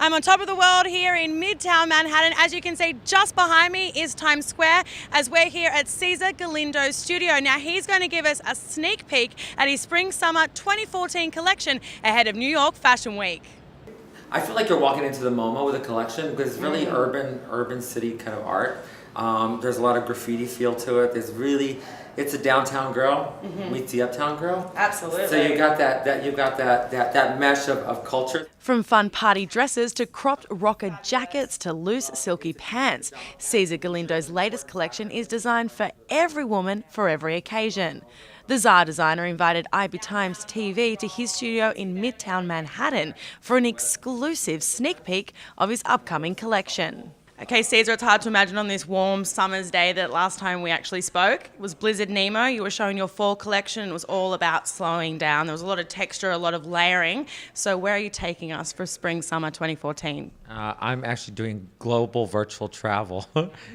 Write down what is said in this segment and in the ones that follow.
I'm on top of the world here in Midtown Manhattan. As you can see, just behind me is Times Square as we're here at Cesar Galindo's studio. Now, he's going to give us a sneak peek at his Spring-Summer 2014 collection ahead of New York Fashion Week. I feel like you're walking into the MoMA with a collection because it's really urban city kind of art. There's a lot of graffiti feel to it. It's a downtown girl meets the uptown girl. Absolutely. So you got that mesh of culture. From fun party dresses to cropped rocker jackets to loose silky pants, Cesar Galindo's latest collection is designed for every woman for every occasion. The Czar designer invited IB Times TV to his studio in Midtown Manhattan for an exclusive sneak peek of his upcoming collection. Okay, Cesar, it's hard to imagine on this warm summer's day that last time we actually spoke was Blizzard Nemo. You were showing your fall collection. It was all about slowing down. There was a lot of texture, a lot of layering. So where are you taking us for Spring-Summer 2014? I'm actually doing global virtual travel,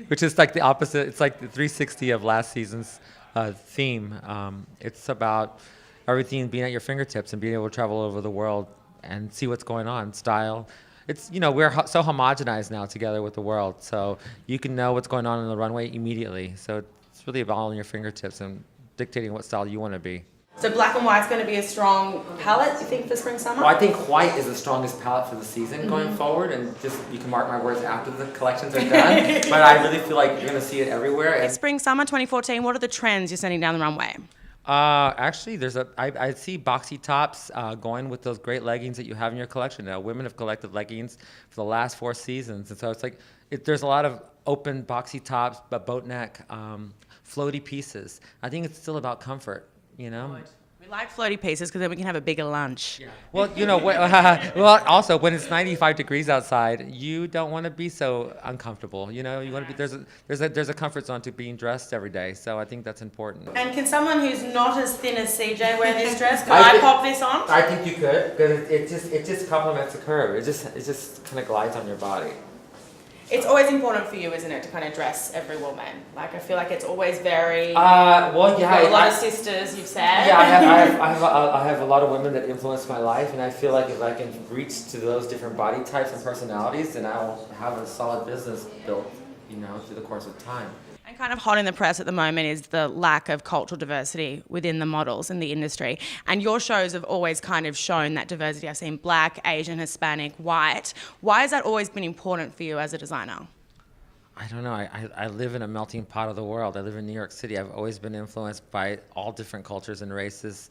which is like the opposite. It's like the 360 of last season's theme. It's about everything being at your fingertips and being able to travel over the world and see what's going on, style. It's, we're so homogenized now together with the world, so you can know what's going on the runway immediately. So it's really about all in your fingertips and dictating what style you want to be. So black and white's going to be a strong palette, you think, for Spring-Summer? Well, I think white is the strongest palette for the season going forward, and just you can mark my words after the collections are done. But I really feel like you're going to see it everywhere. And Spring-Summer 2014, what are the trends you're sending down the runway? Actually, I see boxy tops going with those great leggings that you have in your collection now. Women have collected leggings for the last 4 seasons, and so it's like there's a lot of open boxy tops, but boat neck, floaty pieces. I think it's still about comfort, We like floaty pieces because then we can have a bigger lunch. Yeah. Well, also when it's 95 degrees outside, you don't want to be so uncomfortable. You want to be there's a comfort zone to being dressed every day. So I think that's important. And can someone who's not as thin as CJ wear this dress? Can I pop this on? I think you could because it just complements the curve. It just kind of glides on your body. It's always important for you, isn't it, to kind of dress every woman? Like, I feel like it's always very... Well, yeah. You've got a lot of sisters, you've said. Yeah, I have a lot of women that influence my life, and I feel like if I can reach to those different body types and personalities, then I will have a solid business built, through the course of time. And kind of hot in the press at the moment is the lack of cultural diversity within the models in the industry. And your shows have always kind of shown that diversity. I've seen black, Asian, Hispanic, white. Why has that always been important for you as a designer? I don't know. I live in a melting pot of the world. I live in New York City. I've always been influenced by all different cultures and races,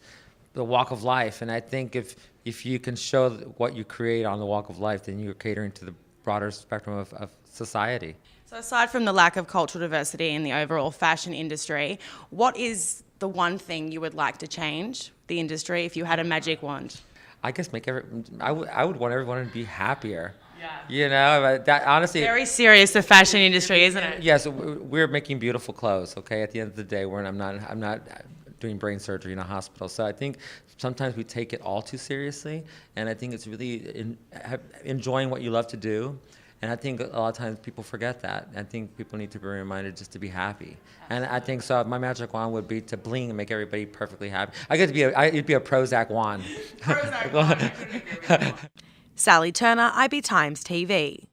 the walk of life. And I think if you can show what you create on the walk of life, then you're catering to the broader spectrum of society. So aside from the lack of cultural diversity in the overall fashion industry, what is the one thing you would like to change the industry if you had a magic wand? I guess I would want everyone to be happier. Yeah. That honestly. Very serious, the fashion industry, isn't it? Yes, we're making beautiful clothes. Okay, at the end of the day, I'm not doing brain surgery in a hospital. So I think sometimes we take it all too seriously, and I think it's really enjoying what you love to do. And I think a lot of times people forget that. I think people need to be reminded just to be happy. And I think so. My magic wand would be to bling and make everybody perfectly happy. It'd be a Prozac wand. Sally Turner, IB Times TV.